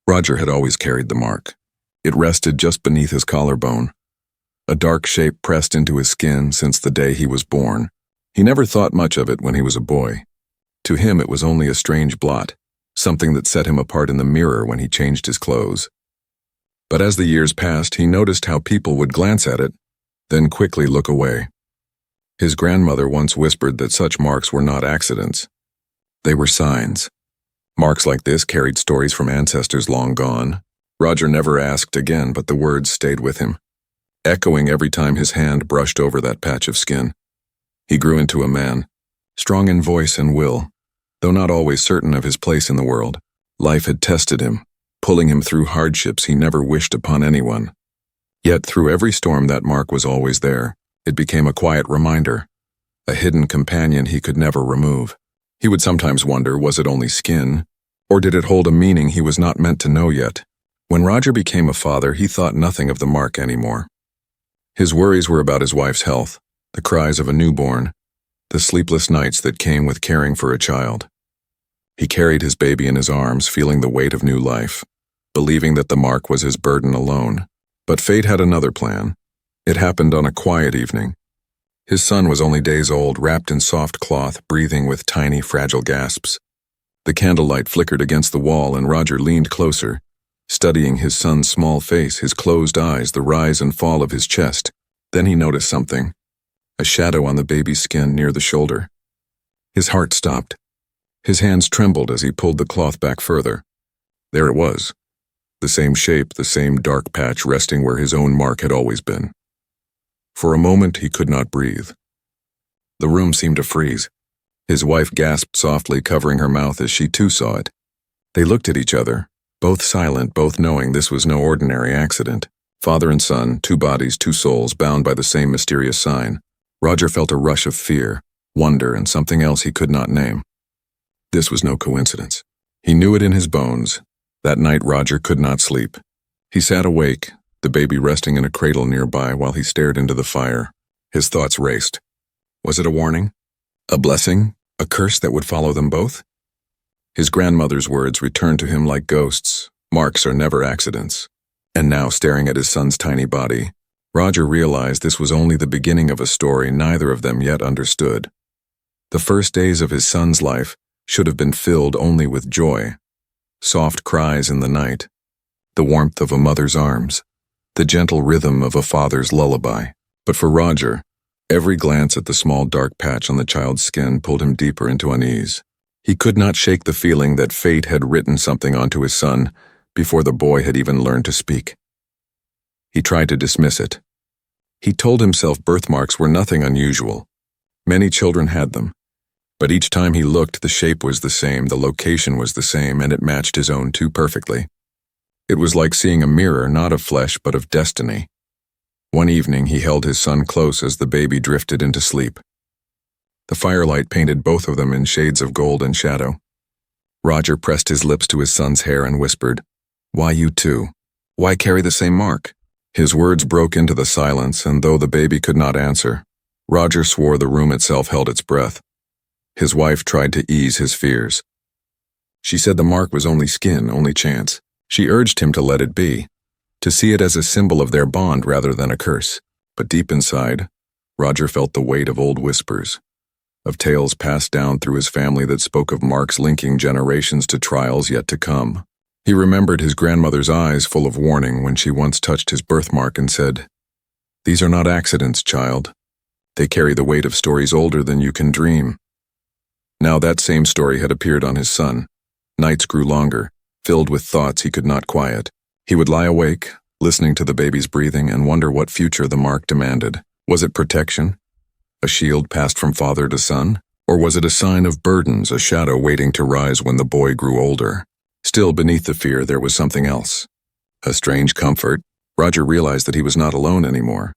Roger had always carried the mark. It rested just beneath his collarbone, a dark shape pressed into his skin since the day he was born. He never thought much of it when he was a boy. To him it was only a strange blot, something that set him apart in the mirror when he changed his clothes. But as the years passed, he noticed how people would glance at it, then quickly look away. His grandmother once whispered that such marks were not accidents. They were signs. Marks like this carried stories from ancestors long gone. Roger never asked again, but the words stayed with him, echoing every time his hand brushed over that patch of skin. He grew into a man, strong in voice and will, though not always certain of his place in the world. Life had tested him, pulling him through hardships he never wished upon anyone. Yet through every storm that mark was always there. It became a quiet reminder, a hidden companion he could never remove. He would sometimes wonder, was it only skin, or did it hold a meaning he was not meant to know yet? When Roger became a father, he thought nothing of the mark anymore. His worries were about his wife's health, the cries of a newborn, the sleepless nights that came with caring for a child. He carried his baby in his arms, feeling the weight of new life, believing that the mark was his burden alone. But fate had another plan. It happened on a quiet evening. His son was only days old, wrapped in soft cloth, breathing with tiny, fragile gasps. The candlelight flickered against the wall, and Roger leaned closer, studying his son's small face, his closed eyes, the rise and fall of his chest. Then he noticed something, a shadow on the baby's skin near the shoulder. His heart stopped. His hands trembled as he pulled the cloth back further. There it was, the same shape, the same dark patch resting where his own mark had always been. For a moment he could not breathe. The room seemed to freeze. His wife gasped softly, covering her mouth as she too saw it. They looked at each other, both silent, both knowing this was no ordinary accident. Father and son, two bodies, two souls, bound by the same mysterious sign. Roger felt a rush of fear, wonder, and something else he could not name. This was no coincidence. He knew it in his bones. That night Roger could not sleep. He sat awake, the baby resting in a cradle nearby while he stared into the fire. His thoughts raced. Was it a warning? A blessing? A curse that would follow them both? His grandmother's words returned to him like ghosts. Marks are never accidents. And now, staring at his son's tiny body, Roger realized this was only the beginning of a story neither of them yet understood. The first days of his son's life should have been filled only with joy. Soft cries in the night, the warmth of a mother's arms, the gentle rhythm of a father's lullaby. But for Roger, every glance at the small dark patch on the child's skin pulled him deeper into unease. He could not shake the feeling that fate had written something onto his son before the boy had even learned to speak. He tried to dismiss it. He told himself birthmarks were nothing unusual. Many children had them. But each time he looked, the shape was the same, the location was the same, and it matched his own too perfectly. It was like seeing a mirror, not of flesh, but of destiny. One evening, he held his son close as the baby drifted into sleep. The firelight painted both of them in shades of gold and shadow. Roger pressed his lips to his son's hair and whispered, "Why you two? Why carry the same mark?" His words broke into the silence, and though the baby could not answer, Roger swore the room itself held its breath. His wife tried to ease his fears. She said the mark was only skin, only chance. She urged him to let it be, to see it as a symbol of their bond rather than a curse. But deep inside, Roger felt the weight of old whispers, of tales passed down through his family that spoke of marks linking generations to trials yet to come. He remembered his grandmother's eyes full of warning when she once touched his birthmark and said, "These are not accidents, child. They carry the weight of stories older than you can dream." Now that same story had appeared on his son. Nights grew longer, filled with thoughts he could not quiet. He would lie awake, listening to the baby's breathing, and wonder what future the mark demanded. Was it protection? A shield passed from father to son? Or was it a sign of burdens, a shadow waiting to rise when the boy grew older? Still, beneath the fear, there was something else. A strange comfort. Roger realized that he was not alone anymore.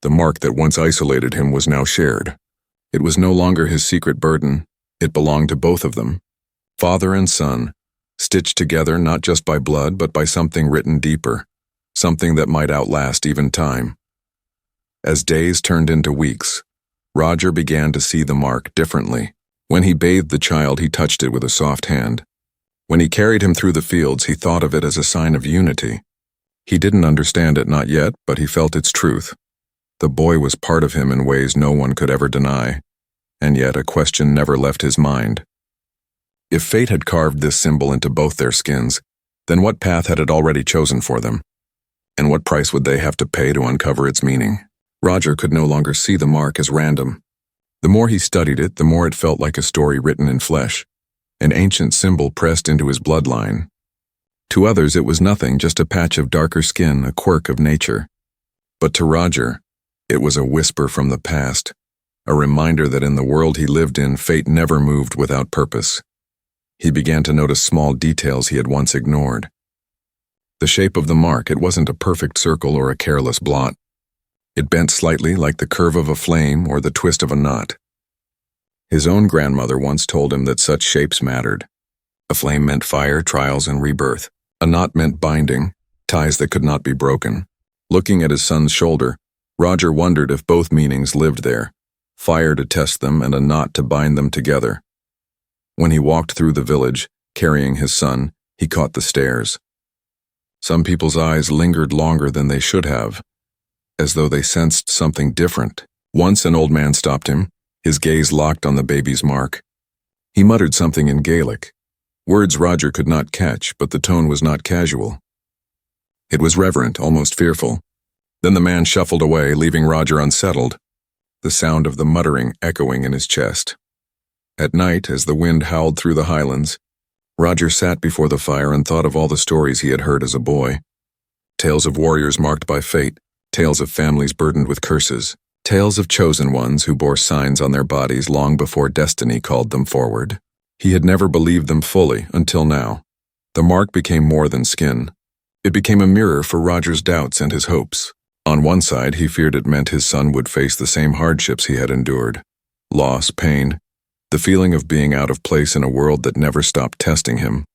The mark that once isolated him was now shared. It was no longer his secret burden. It belonged to both of them. Father and son, stitched together not just by blood, but by something written deeper, something that might outlast even time. As days turned into weeks, Roger began to see the mark differently. When he bathed the child, he touched it with a soft hand. When he carried him through the fields, he thought of it as a sign of unity. He didn't understand it, not yet, but he felt its truth. The boy was part of him in ways no one could ever deny, and yet a question never left his mind. If fate had carved this symbol into both their skins, then what path had it already chosen for them? And what price would they have to pay to uncover its meaning? Roger could no longer see the mark as random. The more he studied it, the more it felt like a story written in flesh, an ancient symbol pressed into his bloodline. To others it was nothing, just a patch of darker skin, a quirk of nature. But to Roger, it was a whisper from the past, a reminder that in the world he lived in, fate never moved without purpose. He began to notice small details he had once ignored. The shape of the mark, it wasn't a perfect circle or a careless blot. It bent slightly like the curve of a flame or the twist of a knot. His own grandmother once told him that such shapes mattered. A flame meant fire, trials, and rebirth. A knot meant binding, ties that could not be broken. Looking at his son's shoulder, Roger wondered if both meanings lived there, fire to test them and a knot to bind them together. When he walked through the village, carrying his son, he caught the stares. Some people's eyes lingered longer than they should have, as though they sensed something different. Once an old man stopped him, his gaze locked on the baby's mark. He muttered something in Gaelic, words Roger could not catch, but the tone was not casual. It was reverent, almost fearful. Then the man shuffled away, leaving Roger unsettled, the sound of the muttering echoing in his chest. At night, as the wind howled through the highlands, Roger sat before the fire and thought of all the stories he had heard as a boy. Tales of warriors marked by fate, tales of families burdened with curses, tales of chosen ones who bore signs on their bodies long before destiny called them forward. He had never believed them fully until now. The mark became more than skin. It became a mirror for Roger's doubts and his hopes. On one side, he feared it meant his son would face the same hardships he had endured. Loss, pain, the feeling of being out of place in a world that never stopped testing him.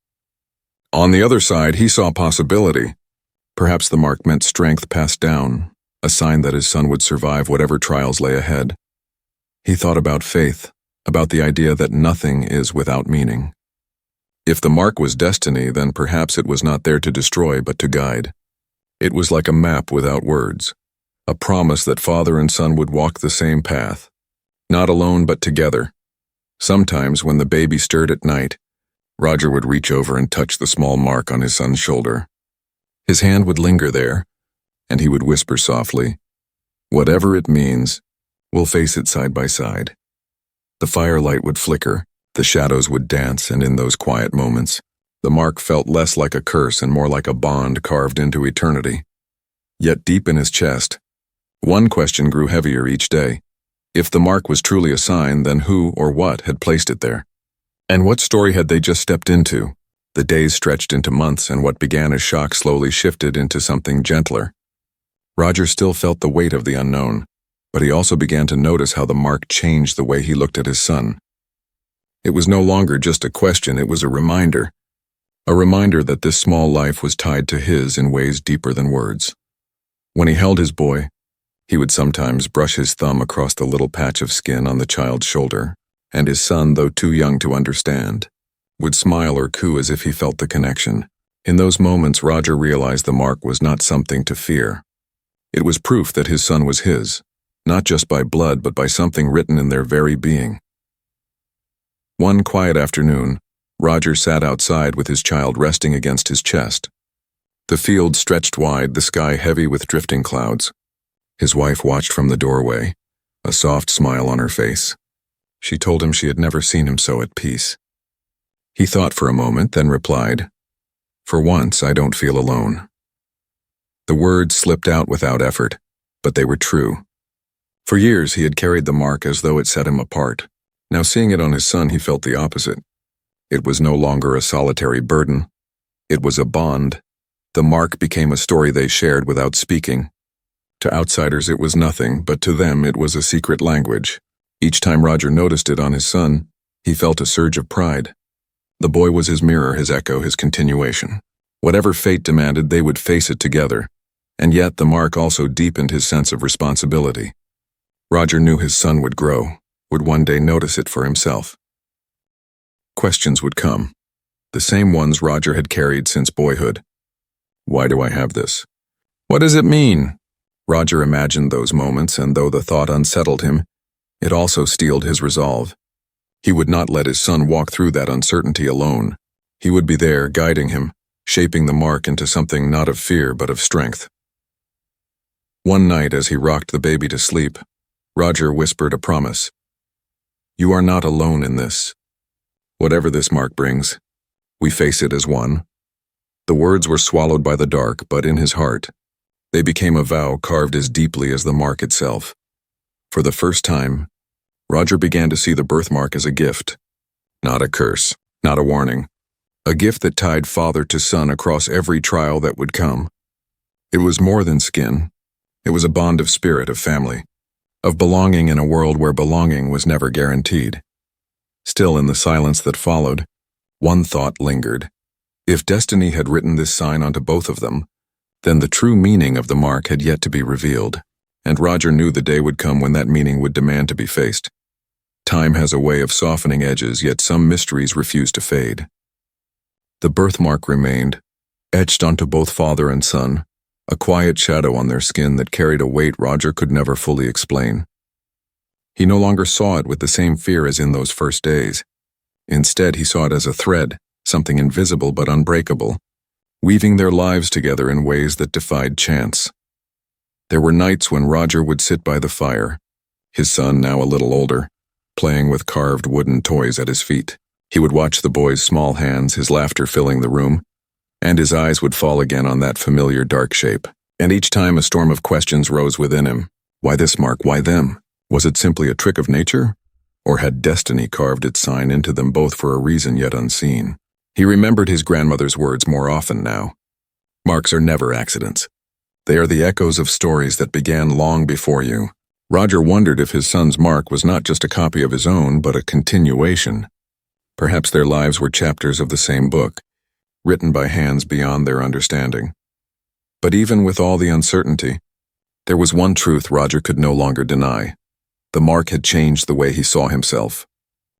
On the other side, he saw possibility. Perhaps the mark meant strength passed down, a sign that his son would survive whatever trials lay ahead. He thought about faith, about the idea that nothing is without meaning. If the mark was destiny, then perhaps it was not there to destroy but to guide. It was like a map without words, a promise that father and son would walk the same path, not alone but together. Sometimes, when the baby stirred at night, Roger would reach over and touch the small mark on his son's shoulder. His hand would linger there, and he would whisper softly, "Whatever it means, we'll face it side by side." The firelight would flicker, the shadows would dance, and in those quiet moments, the mark felt less like a curse and more like a bond carved into eternity. Yet deep in his chest, one question grew heavier each day. If the mark was truly a sign, then who or what had placed it there? And what story had they just stepped into? The days stretched into months, and what began as shock slowly shifted into something gentler. Roger still felt the weight of the unknown, but he also began to notice how the mark changed the way he looked at his son. It was no longer just a question, it was a reminder that this small life was tied to his in ways deeper than words. When he held his boy, he would sometimes brush his thumb across the little patch of skin on the child's shoulder, and his son, though too young to understand, would smile or coo as if he felt the connection. In those moments, Roger realized the mark was not something to fear. It was proof that his son was his, not just by blood, but by something written in their very being. One quiet afternoon, Roger sat outside with his child resting against his chest. The field stretched wide, the sky heavy with drifting clouds. His wife watched from the doorway, a soft smile on her face. She told him she had never seen him so at peace. He thought for a moment, then replied, "For once, I don't feel alone." The words slipped out without effort, but they were true. For years, he had carried the mark as though it set him apart. Now seeing it on his son, he felt the opposite. It was no longer a solitary burden. It was a bond. The mark became a story they shared without speaking. To outsiders it was nothing, but to them it was a secret language. Each time Roger noticed it on his son, he felt a surge of pride. The boy was his mirror, his echo, his continuation. Whatever fate demanded, they would face it together. And yet the mark also deepened his sense of responsibility. Roger knew his son would grow, would one day notice it for himself. Questions would come. the same ones Roger had carried since boyhood. Why do I have this? What does it mean? Roger imagined those moments, and though the thought unsettled him, it also steeled his resolve. He would not let his son walk through that uncertainty alone. He would be there, guiding him, shaping the mark into something not of fear but of strength. One night, as he rocked the baby to sleep, Roger whispered a promise. You are not alone in this. Whatever this mark brings, we face it as one. The words were swallowed by the dark, but in his heart, they became a vow carved as deeply as the mark itself. For the first time, Roger began to see the birthmark as a gift, not a curse, not a warning. A gift that tied father to son across every trial that would come. It was more than skin. It was a bond of spirit, of family, of belonging in a world where belonging was never guaranteed. Still, in the silence that followed, one thought lingered. If destiny had written this sign onto both of them, then the true meaning of the mark had yet to be revealed, and Roger knew the day would come when that meaning would demand to be faced. Time has a way of softening edges, yet some mysteries refuse to fade. The birthmark remained, etched onto both father and son, a quiet shadow on their skin that carried a weight Roger could never fully explain. He no longer saw it with the same fear as in those first days. Instead, he saw it as a thread, something invisible but unbreakable, weaving their lives together in ways that defied chance. There were nights when Roger would sit by the fire, his son, now a little older, playing with carved wooden toys at his feet. He would watch the boy's small hands, his laughter filling the room, and his eyes would fall again on that familiar dark shape. And each time a storm of questions rose within him. Why this mark? Why them? Was it simply a trick of nature? Or had destiny carved its sign into them both for a reason yet unseen? He remembered his grandmother's words more often now. Marks are never accidents. They are the echoes of stories that began long before you. Roger wondered if his son's mark was not just a copy of his own, but a continuation. Perhaps their lives were chapters of the same book, written by hands beyond their understanding. But even with all the uncertainty, there was one truth Roger could no longer deny. The mark had changed the way he saw himself.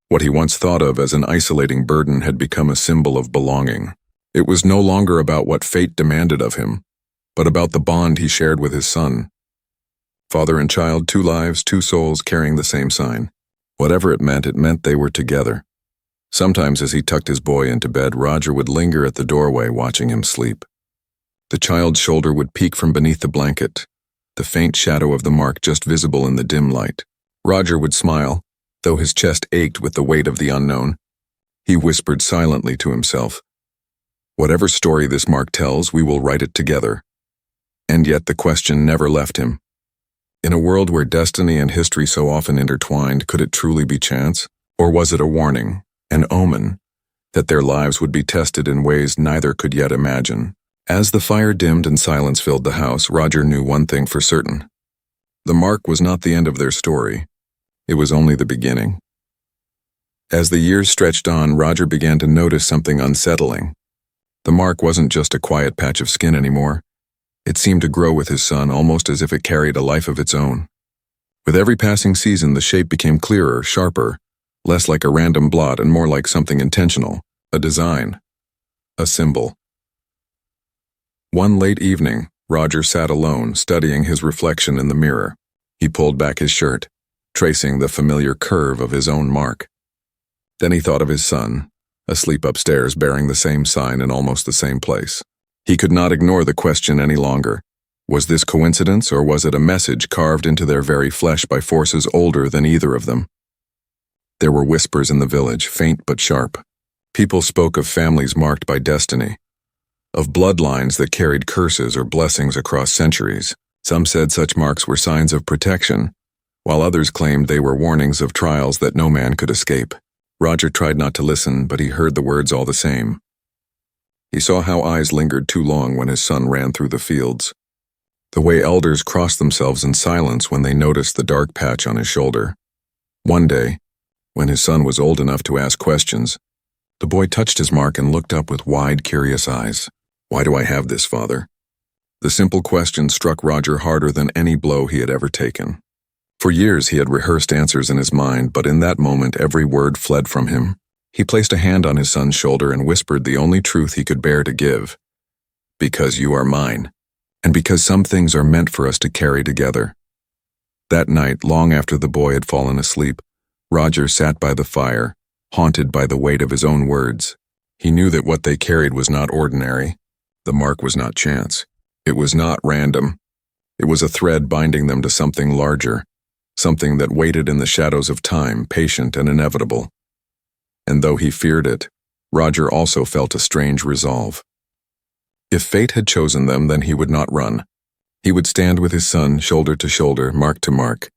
What he once thought of as an isolating burden had become a symbol of belonging. It was no longer about what fate demanded of him, but about the bond he shared with his son. Father and child, two lives, two souls carrying the same sign. Whatever it meant they were together. Sometimes as he tucked his boy into bed, Roger would linger at the doorway watching him sleep. The child's shoulder would peek from beneath the blanket, the faint shadow of the mark just visible in the dim light. Roger would smile, though his chest ached with the weight of the unknown. He whispered silently to himself, "Whatever story this mark tells, we will write it together." And yet the question never left him. In a world where destiny and history so often intertwined, could it truly be chance? Or was it a warning, an omen, that their lives would be tested in ways neither could yet imagine? As the fire dimmed and silence filled the house, Roger knew one thing for certain. The mark was not the end of their story. It was only the beginning. As the years stretched on, Roger began to notice something unsettling. The mark wasn't just a quiet patch of skin anymore. It seemed to grow with his son, almost as if it carried a life of its own. With every passing season, the shape became clearer, sharper, less like a random blot and more like something intentional, a design, a symbol. One late evening, Roger sat alone, studying his reflection in the mirror. He pulled back his shirt, tracing the familiar curve of his own mark. Then he thought of his son, asleep upstairs bearing the same sign in almost the same place. He could not ignore the question any longer. Was this coincidence, or was it a message carved into their very flesh by forces older than either of them? There were whispers in the village, faint but sharp. People spoke of families marked by destiny, of bloodlines that carried curses or blessings across centuries. Some said such marks were signs of protection, while others claimed they were warnings of trials that no man could escape. Roger tried not to listen, but he heard the words all the same. He saw how eyes lingered too long when his son ran through the fields, the way elders crossed themselves in silence when they noticed the dark patch on his shoulder. One day, when his son was old enough to ask questions, the boy touched his mark and looked up with wide, curious eyes. "Why do I have this, Father?" The simple question struck Roger harder than any blow he had ever taken. For years he had rehearsed answers in his mind, but in that moment every word fled from him. He placed a hand on his son's shoulder and whispered the only truth he could bear to give. Because you are mine, and because some things are meant for us to carry together. That night, long after the boy had fallen asleep, Roger sat by the fire, haunted by the weight of his own words. He knew that what they carried was not ordinary. The mark was not chance. It was not random. It was a thread binding them to something larger, something that waited in the shadows of time, patient and inevitable. And though he feared it, Roger also felt a strange resolve. If fate had chosen them, then he would not run. He would stand with his son, shoulder to shoulder, mark to mark,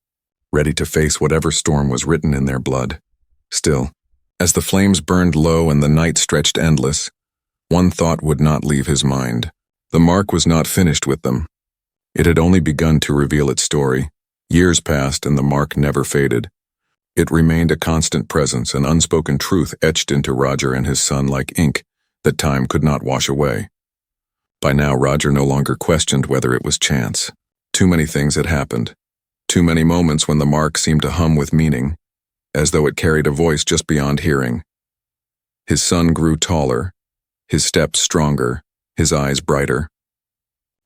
ready to face whatever storm was written in their blood. Still, as the flames burned low and the night stretched endless, one thought would not leave his mind. The mark was not finished with them. It had only begun to reveal its story. Years passed and the mark never faded. It remained a constant presence, an unspoken truth etched into Roger and his son like ink that time could not wash away. By now, Roger no longer questioned whether it was chance. Too many things had happened. Too many moments when the mark seemed to hum with meaning, as though it carried a voice just beyond hearing. His son grew taller, his steps stronger, his eyes brighter.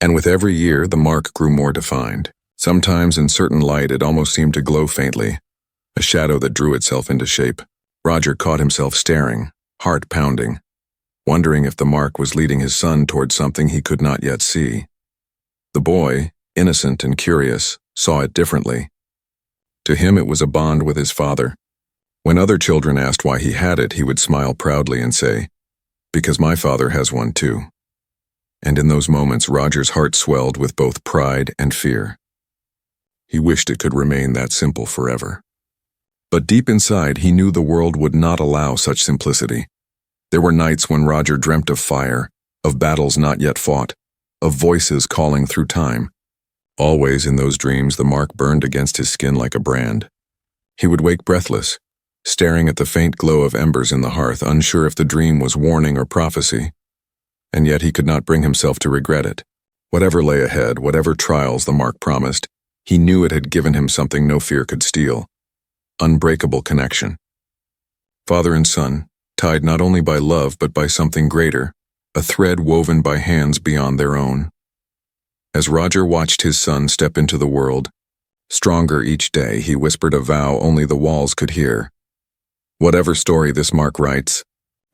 And with every year, the mark grew more defined. Sometimes in certain light, it almost seemed to glow faintly, a shadow that drew itself into shape. Roger caught himself staring, heart pounding, wondering if the mark was leading his son towards something he could not yet see. The boy, innocent and curious, saw it differently. To him it was a bond with his father. When other children asked why he had it, he would smile proudly and say, "Because my father has one too." And in those moments, Roger's heart swelled with both pride and fear. He wished it could remain that simple forever. But deep inside, he knew the world would not allow such simplicity. There were nights when Roger dreamt of fire, of battles not yet fought, of voices calling through time. Always in those dreams, the mark burned against his skin like a brand. He would wake breathless, staring at the faint glow of embers in the hearth, unsure if the dream was warning or prophecy. And yet he could not bring himself to regret it. Whatever lay ahead, whatever trials the mark promised, he knew it had given him something no fear could steal. Unbreakable connection. Father and son, tied not only by love but by something greater, a thread woven by hands beyond their own. As Roger watched his son step into the world, stronger each day, he whispered a vow only the walls could hear. Whatever story this mark writes,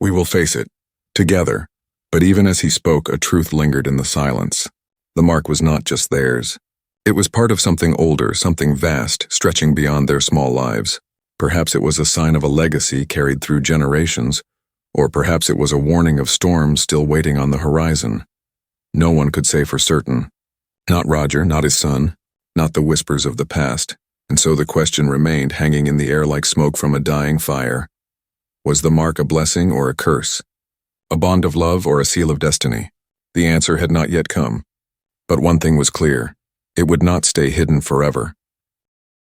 we will face it, together. But even as he spoke, a truth lingered in the silence. The mark was not just theirs. It was part of something older, something vast, stretching beyond their small lives. Perhaps it was a sign of a legacy carried through generations, or perhaps it was a warning of storms still waiting on the horizon. No one could say for certain. Not Roger, not his son, not the whispers of the past, and so the question remained hanging in the air like smoke from a dying fire. Was the mark a blessing or a curse? A bond of love or a seal of destiny? The answer had not yet come. But one thing was clear. It would not stay hidden forever.